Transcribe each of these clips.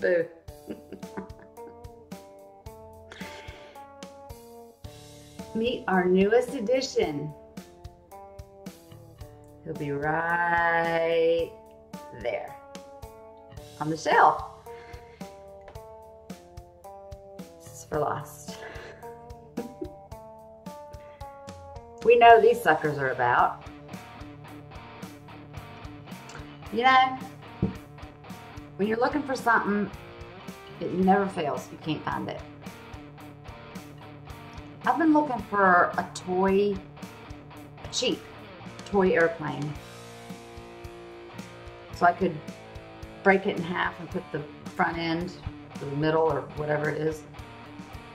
Boo. Meet our newest addition. He'll be right there on the shelf. This is for Lost. We know these suckers are about. You know, when you're looking for something, it never fails. You can't find it. I've been looking for a cheap toy airplane. So I could break it in half and put the front end, the middle, or whatever it is,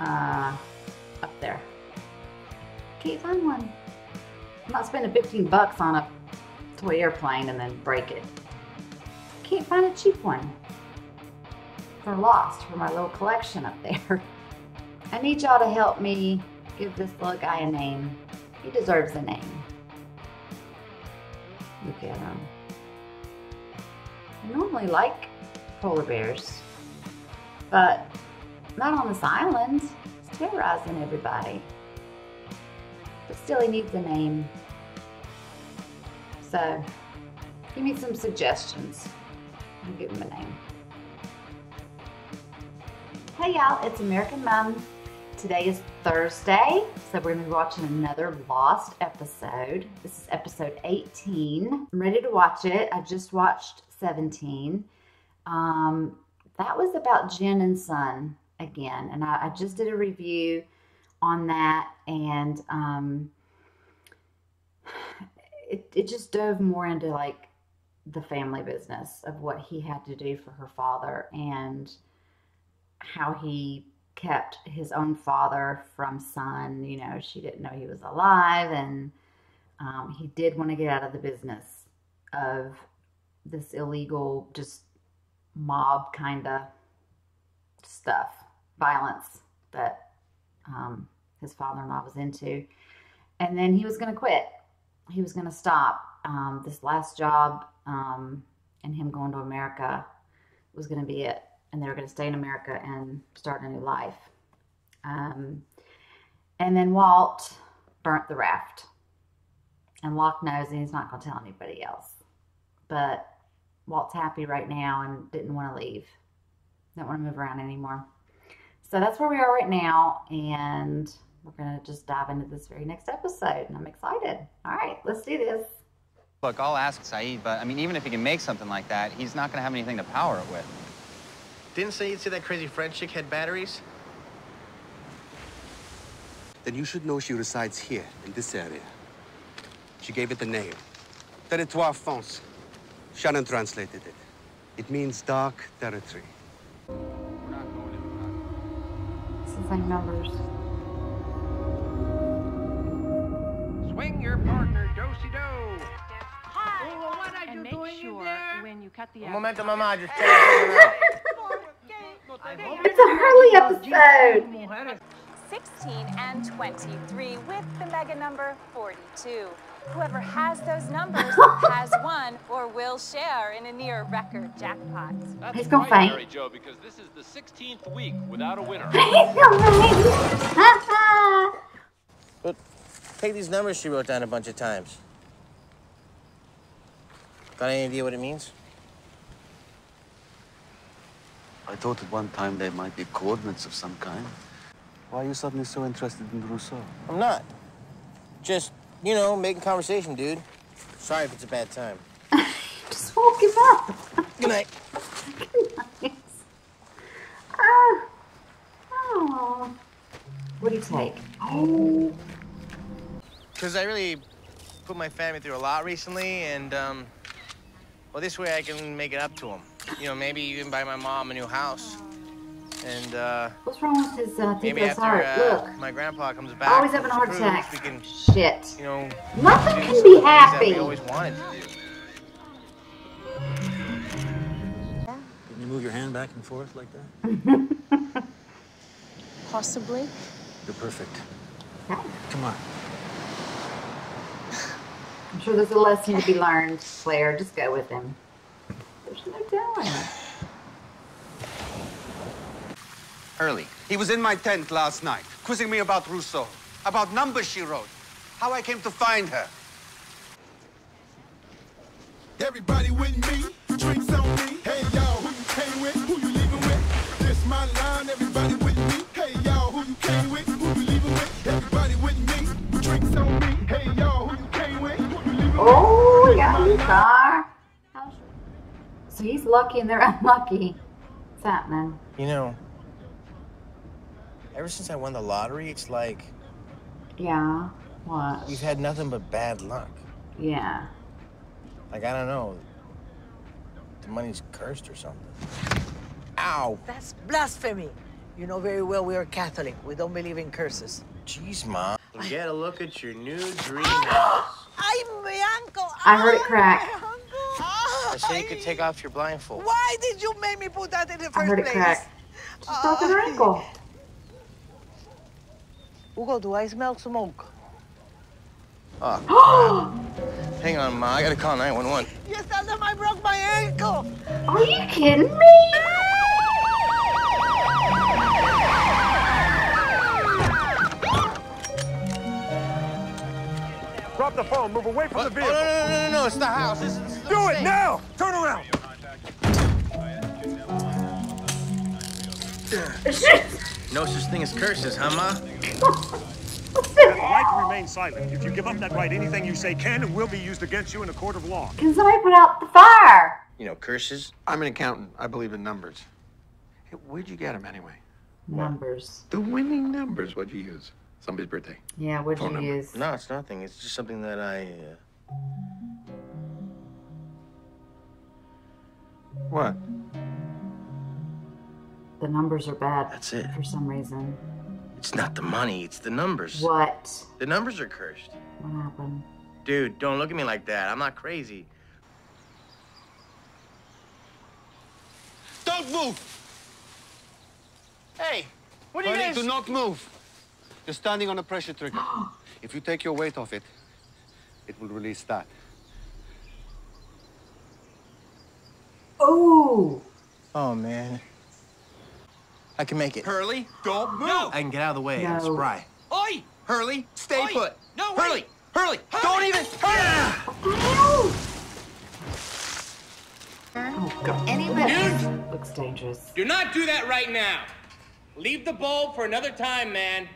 up there. Can't find one. I'm not spending 15 bucks on a toy airplane and then break it. Can't find a cheap one for Lost, for my little collection up there. I need y'all to help me give this little guy a name. He deserves a name. Look at him. I normally like polar bears, but not on this island. It's terrorizing everybody. But still, he needs a name. So, give me some suggestions. I'll give him a name. Hey y'all, it's American Mom. Today is Thursday, so we're going to be watching another Lost episode. This is episode 18. I'm ready to watch it. I just watched 17. That was about Jen and Son again, and I just did a review on that, and it just dove more into like the family business of what he had to do for her father and how he kept his own father from Son. You know, she didn't know he was alive, and he did want to get out of the business of this illegal, just mob kind of stuff, violence that his father-in-law was into. And then he was going to quit. He was going to stop. This last job and him going to America was going to be it. And they were going to stay in America and start a new life. And then Walt burnt the raft. And Locke knows, and he's not going to tell anybody else. But Walt's happy right now and didn't want to leave. Don't want to move around anymore. So that's where we are right now. And we're going to just dive into this very next episode. And I'm excited. All right, let's do this. Look, I'll ask Saeed, but I mean, even if he can make something like that, he's not going to have anything to power it with. Didn't Saeed say that crazy French chick had batteries? Then you should know she resides here, in this area. She gave it the name. Territoire France. Shannon translated it. It means dark territory. This is like numbers. Swing your partner, do-si-do. Hi. Oh, what are you Make doing sure in there? when you cut the Un momento, mamá, just check it out. It's a Hurley episode. 16 and 23 with the mega number 42. Whoever has those numbers has won or will share in a near record jackpot. He's gonna faint. Mary Jo, because this is the 16th week without a winner. But take these numbers she wrote down a bunch of times. Got any idea what it means? I thought at one time they might be coordinates of some kind. Why are you suddenly so interested in Rousseau? I'm not. Just, you know, making conversation, dude. Sorry if it's a bad time. Just woke him up. Good night. Nice. Oh. What do you take? Oh. Because I really put my family through a lot recently, and, well, this way I can make it up to them. You know, maybe even buy my mom a new house. And, what's wrong with his maybe thick heart? after Look. my grandpa comes back, Always having a heart cruise, attack. we can, Shit. you know, Nothing do can some be things that we happy. always wanted to do. Can you move your hand back and forth like that? Possibly. You're perfect. Okay. Come on. I'm sure there's a lesson to be learned, Claire. Just go with him. There's no telling. Hurley. He was in my tent last night, quizzing me about Rousseau, about numbers she wrote, how I came to find her. Everybody with me, drinks on me. Hey, y'all, who you came with, who you leaving with? This my line, everybody with me. Hey, y'all, who you came with, who you leaving with? Everybody with me, drinks on me. Hey, y'all, who you came with, who you leaving with? Oh, yeah, you are. So he's lucky and they're unlucky. What's happening? You know, ever since I won the lottery, it's like Yeah. What? we've had nothing but bad luck. Yeah. Like, I don't know, the money's cursed or something. Ow! That's blasphemy. You know very well we are Catholic. We don't believe in curses. Jeez, Mom. Get a look at your new dream house. Ay, mi uncle. I heard it crack. I said you could take off your blindfold. Why did you make me put that in the first I heard it place? crack. She's broken her ankle. Hugo, do I smell smoke? Oh, hang on, Ma. I gotta call 911. Yes, tell them I broke my ankle. Are you kidding me? Drop the phone, move away from the vehicle. Oh, no, it's the house. This is Do it now! Turn around! No such thing as curses, huh, Ma? You have the right to remain silent. If you give up that right, anything you say can and will be used against you in a court of law. Can somebody put out the fire? You know, curses? I'm an accountant. I believe in numbers. Hey, where'd you get them anyway? Numbers. The winning numbers. What'd you use? Somebody's birthday. Yeah, what'd Phone you number. use? No, it's nothing. It's just something that I, What? The numbers are bad. That's it. For some reason. It's not the money, it's the numbers. What? The numbers are cursed. What happened? Dude, don't look at me like that. I'm not crazy. Don't move! Hey, what are you Honey, guys... do not move. You're standing on a pressure trigger. If you take your weight off it, it will release that. Oh! Oh, man. I can make it. Hurley, don't move. No. I can get out of the way. I'm No. spry. Oi! Hurley, stay Oi. put. No, Hurley, Hurley, don't even. Ow! Oh, God. Any bit. Looks dangerous. Do not do that right now. Leave the bulb for another time, man.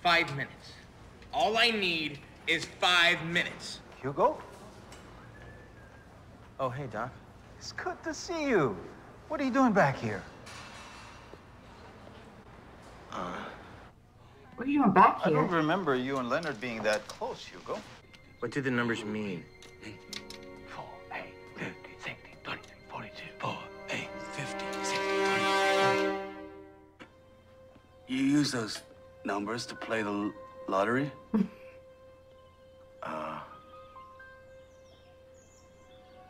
Five minutes. All I need is 5 minutes. Hugo? Oh, hey, Doc. It's good to see you. What are you doing back here? What are you doing back I here? don't remember you and Leonard being that close, Hugo. What do the numbers mean? 4, 8, 50, 60, 20, 42. 4, 8, 50, 60, 20. You use those numbers to play the lottery?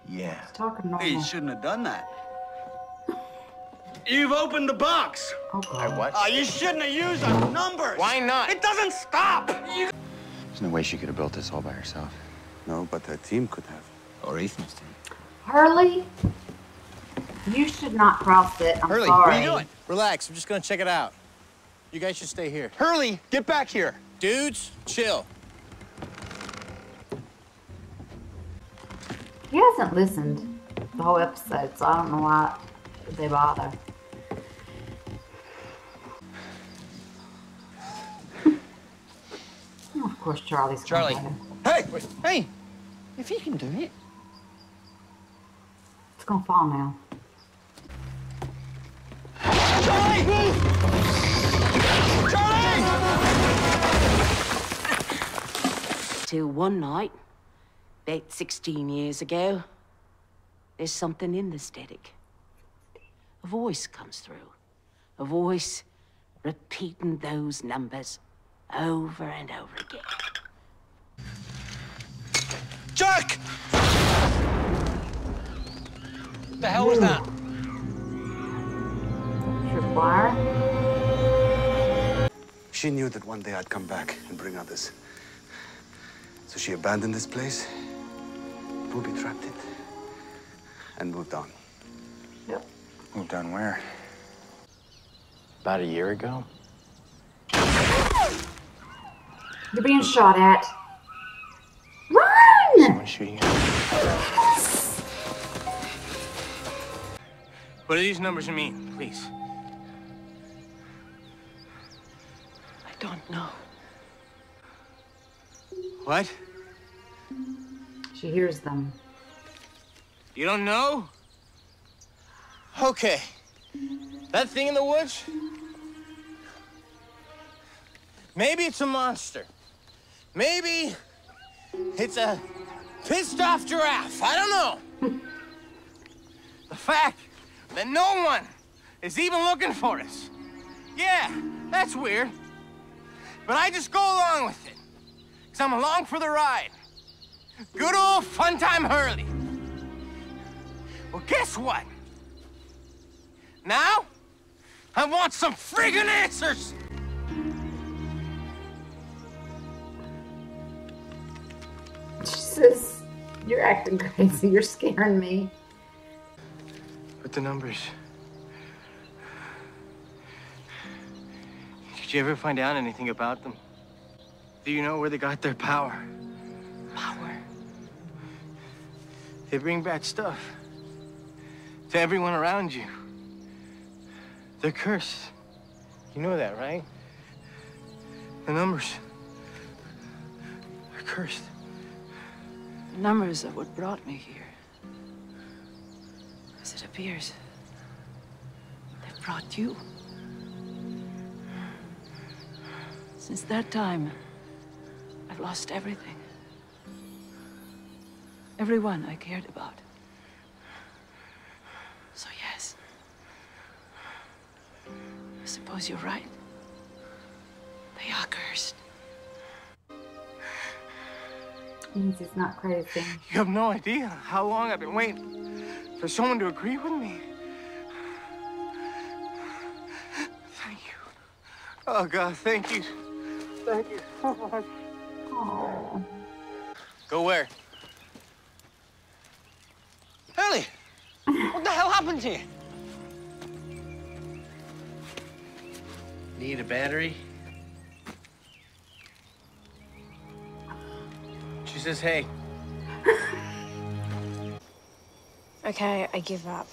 Yeah. He's talking normal. Hey, you shouldn't have done that. You've opened the box. Oh, God. I what? You shouldn't have used those numbers. Why not? It doesn't stop. There's no way she could have built this all by herself. No, but her team could have. Or Ethan's team. Hurley, you should not cross it. I'm Hurley, sorry. what are you doing? Relax, I'm just gonna check it out. You guys should stay here. Hurley, get back here. Dudes, chill. He hasn't listened the whole episode, so I don't know why they bother. Oh, of course, Charlie's Charlie. gonna Hey, hey, if he can do it. It's gonna fall now. Charlie! Charlie! Till one night, about 16 years ago, there's something in the static. A voice comes through. A voice repeating those numbers over and over again. Jack! What the hell was that? Tripwire. She knew that one day I'd come back and bring others. So she abandoned this place. We'll be trapped in. and moved on. Yep. Moved on where? About a year ago? You're being shot at. Run! Someone shooting at me. What do these numbers mean, please? I don't know. What? She hears them. You don't know? Okay. That thing in the woods? Maybe it's a monster. Maybe it's a pissed off giraffe. I don't know. The fact that no one is even looking for us. Yeah, that's weird. But I just go along with it. Because I'm along for the ride. Good old fun time Hurley. Well, guess what? Now, I want some friggin' answers! Jesus, you're acting crazy. You're scaring me. But the numbers... Did you ever find out anything about them? Do you know where they got their power? Power? They bring bad stuff to everyone around you. They're cursed. You know that, right? The numbers are cursed. The numbers are what brought me here. As it appears, they brought you. Since that time, I've lost everything. Everyone I cared about. So yes, I suppose you're right. They are cursed. Means he's not crazy. You have no idea how long I've been waiting for someone to agree with me. Thank you. Oh, God, thank you. Thank you so much. Oh. Go where? Hurley! What the hell happened to you? Need a battery? She says, hey. Okay, I give up.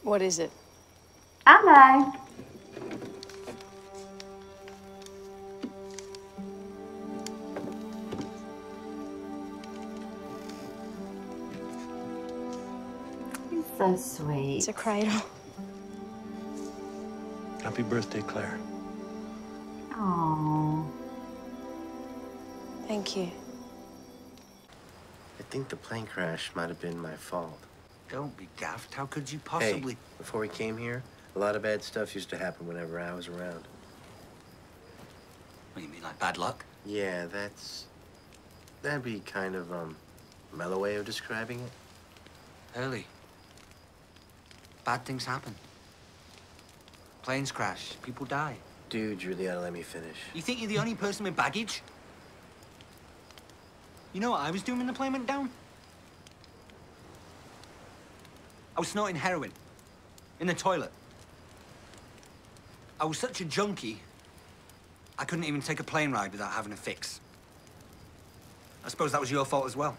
What is it? I know. He's so sweet. It's a cradle. Happy birthday, Claire. Aww. Thank you. I think the plane crash might have been my fault. Don't be daft. How could you possibly? Hey, before we came here, a lot of bad stuff used to happen whenever I was around. What do you mean, like bad luck? Yeah, that'd be kind of, mellow way of describing it. Hurley. Bad things happen. Planes crash. People die. Dude, you really gotta let me finish. You think you're the only person with baggage? You know what I was doing when the plane went down? I was snorting heroin. In the toilet. I was such a junkie, I couldn't even take a plane ride without having a fix. I suppose that was your fault as well.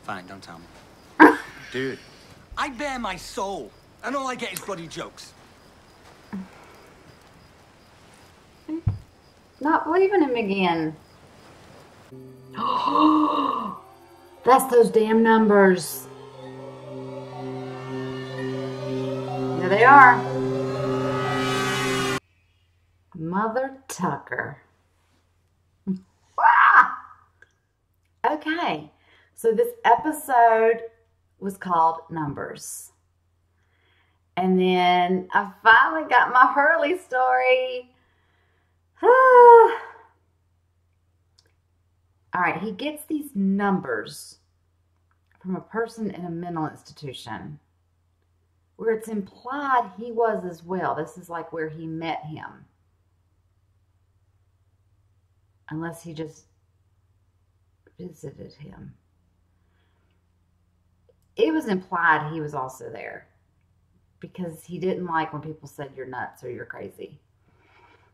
Fine, don't tell me. Dude. I bare my soul, and all I get is bloody jokes. Not believing him again. That's those damn numbers. There they are. Mother Tucker. Okay. So this episode was called Numbers. And then I finally got my Hurley story. All All right, he gets these numbers from a person in a mental institution where it's implied he was as well. This is like where he met him. Unless he just visited him. It was implied he was also there because he didn't like when people said you're nuts or you're crazy.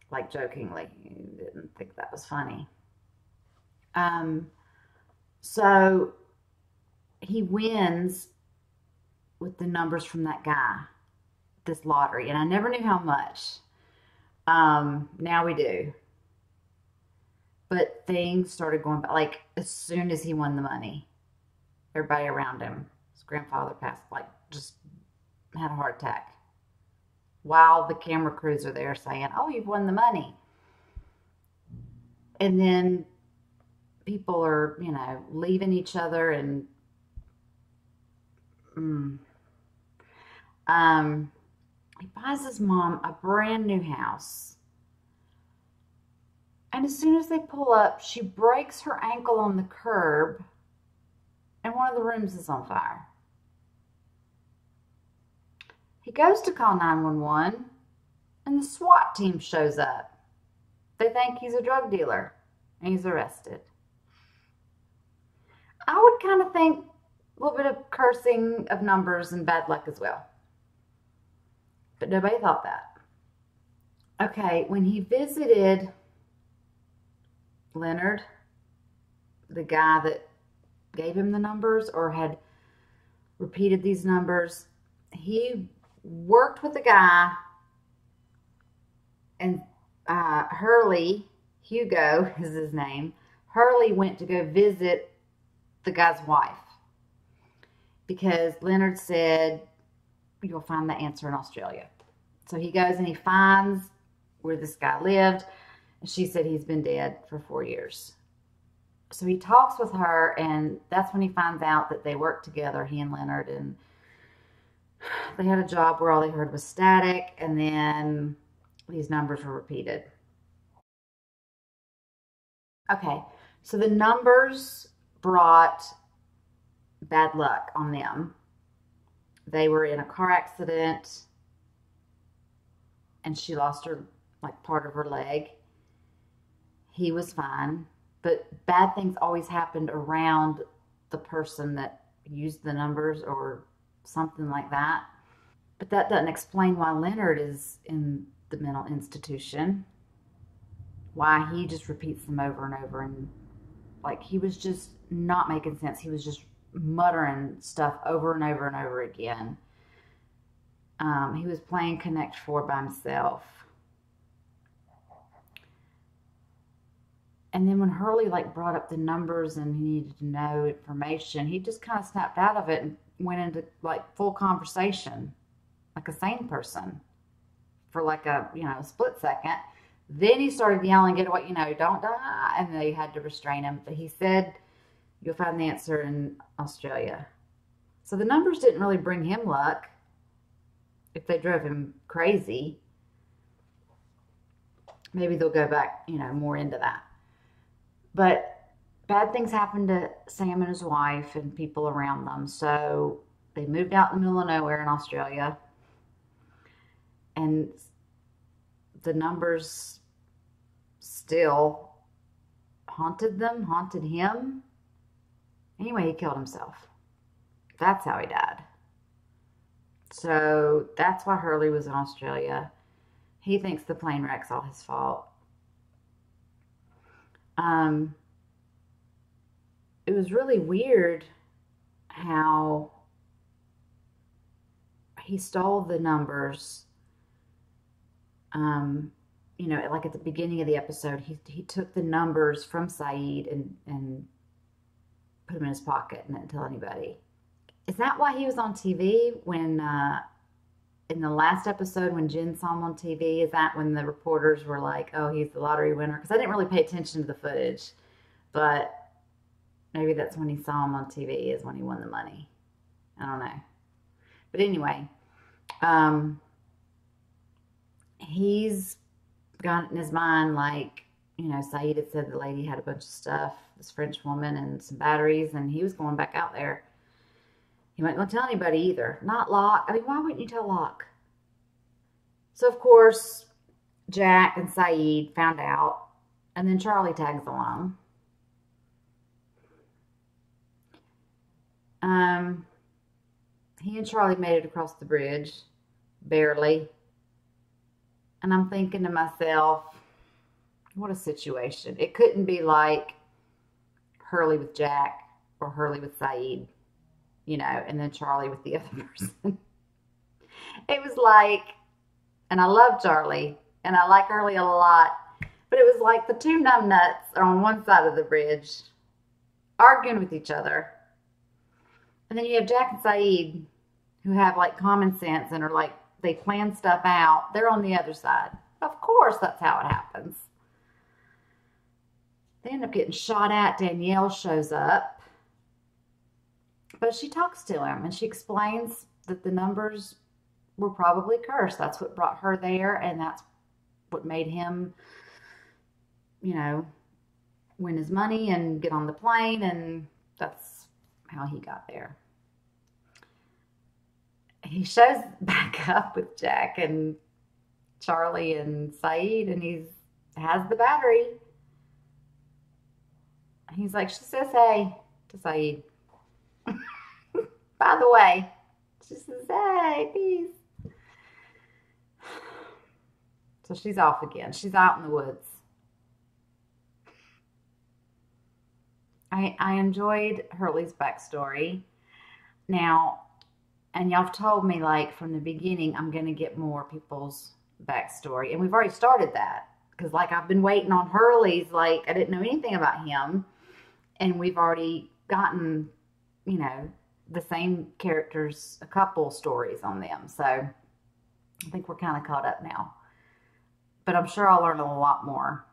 Like jokingly. He didn't think that was funny. So he wins with the numbers from that guy, this lottery. And I never knew how much. Now we do. But things started going back. Like, as soon as he won the money, everybody around him, his grandfather passed, like, just had a heart attack. While the camera crews are there saying, oh, you've won the money. And then people are, you know, leaving each other and he buys his mom a brand new house. And as soon as they pull up, she breaks her ankle on the curb and one of the rooms is on fire. He goes to call 911 and the SWAT team shows up. They think he's a drug dealer and he's arrested. I would kind of think a little bit of cursing of numbers and bad luck as well. But nobody thought that. Okay, when he visited Leonard, the guy that gave him the numbers or had repeated these numbers, he worked with the guy, and Hugo is his name. Hurley went to go visit the guy's wife because Leonard said, you'll find the answer in Australia. So he goes and he finds where this guy lived. And she said he's been dead for 4 years. So he talks with her, and that's when he finds out that they worked together, he and Leonard, and they had a job where all they heard was static, and then these numbers were repeated. Okay, so the numbers brought bad luck on them. They were in a car accident, and she lost her, like, part of her leg. He was fine, but bad things always happened around the person that used the numbers or something like that. But that doesn't explain why Leonard is in the mental institution, why he just repeats them over and over, and like he was just not making sense. He was just muttering stuff over and over and over again. He was playing Connect 4 by himself. And then when Hurley like brought up the numbers and he needed to know information, he just kind of snapped out of it and went into like full conversation, like a sane person, for like a, you know, a split second. Then he started yelling, get away, you know, don't die. And they had to restrain him. But he said, you'll find the answer in Australia. So the numbers didn't really bring him luck if they drove him crazy. Maybe they'll go back, you know, more into that. But bad things happened to Sam and his wife and people around them. So they moved out in the middle of nowhere in Australia. And the numbers still haunted them, haunted him. Anyway, he killed himself. That's how he died. So that's why Hurley was in Australia. He thinks the plane wreck's all his fault. It was really weird how he stole the numbers. You know, like at the beginning of the episode, he took the numbers from Saeed and put them in his pocket and didn't tell anybody. Is that why he was on TV when, in the last episode when Jen saw him on TV? Is that when the reporters were like, oh, he's the lottery winner? Because I didn't really pay attention to the footage, but maybe that's when he saw him on TV, is when he won the money. I don't know. But anyway, he's got it in his mind, like, you know, Saeed had said the lady had a bunch of stuff, this French woman and some batteries, and he was going back out there. He wasn't going to tell anybody either. Not Locke. I mean, why wouldn't you tell Locke? So, of course, Jack and Saeed found out, and then Charlie tags along. He and Charlie made it across the bridge, barely. And I'm thinking to myself, what a situation. It couldn't be like Hurley with Jack or Hurley with Saeed, you know, and then Charlie with the other person. It was like, and I love Charlie, and I like Hurley a lot, but it was like the two numbnuts are on one side of the bridge, arguing with each other. And then you have Jack and Saeed, who have like common sense and are like, they plan stuff out. They're on the other side. Of course, that's how it happens. They end up getting shot at. Danielle shows up. But she talks to him and she explains that the numbers were probably cursed. That's what brought her there, and that's what made him, you know, win his money and get on the plane, and that's how he got there. He shows back up with Jack and Charlie and Saeed, and he has the battery. He's like, she says, hey, to Saeed. By the way, she says, hey, peace. So she's off again. She's out in the woods. I enjoyed Hurley's backstory. Now, and y'all have told me, like, from the beginning, I'm going to get more people's backstory. And we've already started that. Because, like, I've been waiting on Hurley's. Like, I didn't know anything about him. And we've already gotten, you know, the same characters, a couple stories on them. So, I think we're kind of caught up now. But I'm sure I'll learn a lot more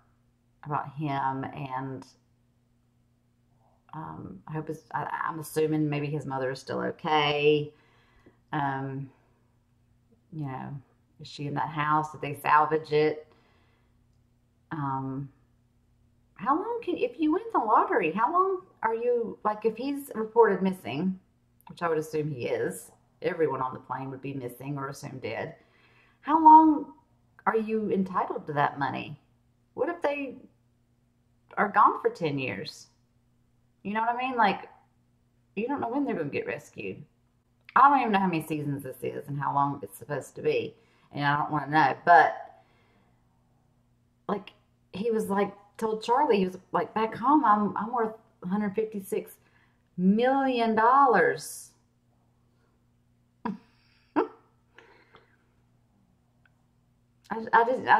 about him. And I hope I'm assuming maybe his mother is still okay. You know, is she in that house? Did they salvage it? How long if you win the lottery, how long are you, like, if he's reported missing, which I would assume he is, everyone on the plane would be missing or assumed dead. How long are you entitled to that money? What if they are gone for 10 years? You know what I mean? Like, you don't know when they're going to get rescued. I don't even know how many seasons this is and how long it's supposed to be. And I don't want to know. But, like, he was like, told Charlie, he was like, back home, I'm worth $156 million. I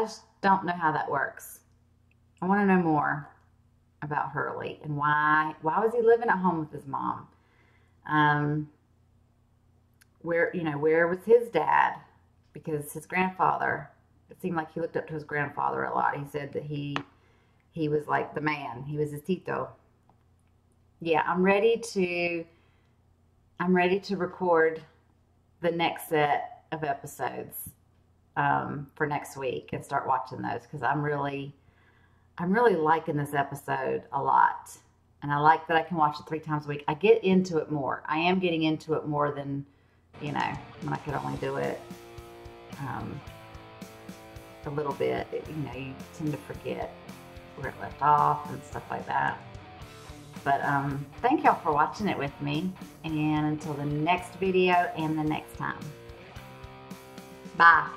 just don't know how that works. I want to know more about Hurley and why was he living at home with his mom? Where was his dad? Because his grandfather, it seemed like he looked up to his grandfather a lot. He said that he was like the man. He was his tito. Yeah, I'm ready to record the next set of episodes for next week and start watching those, because I'm really liking this episode a lot. And I like that I can watch it 3 times a week. I get into it more. I am getting into it more than, you know, when I could only do it a little bit. You know, you tend to forget where it left off and stuff like that. But thank y'all for watching it with me. And until the next video and the next time. Bye.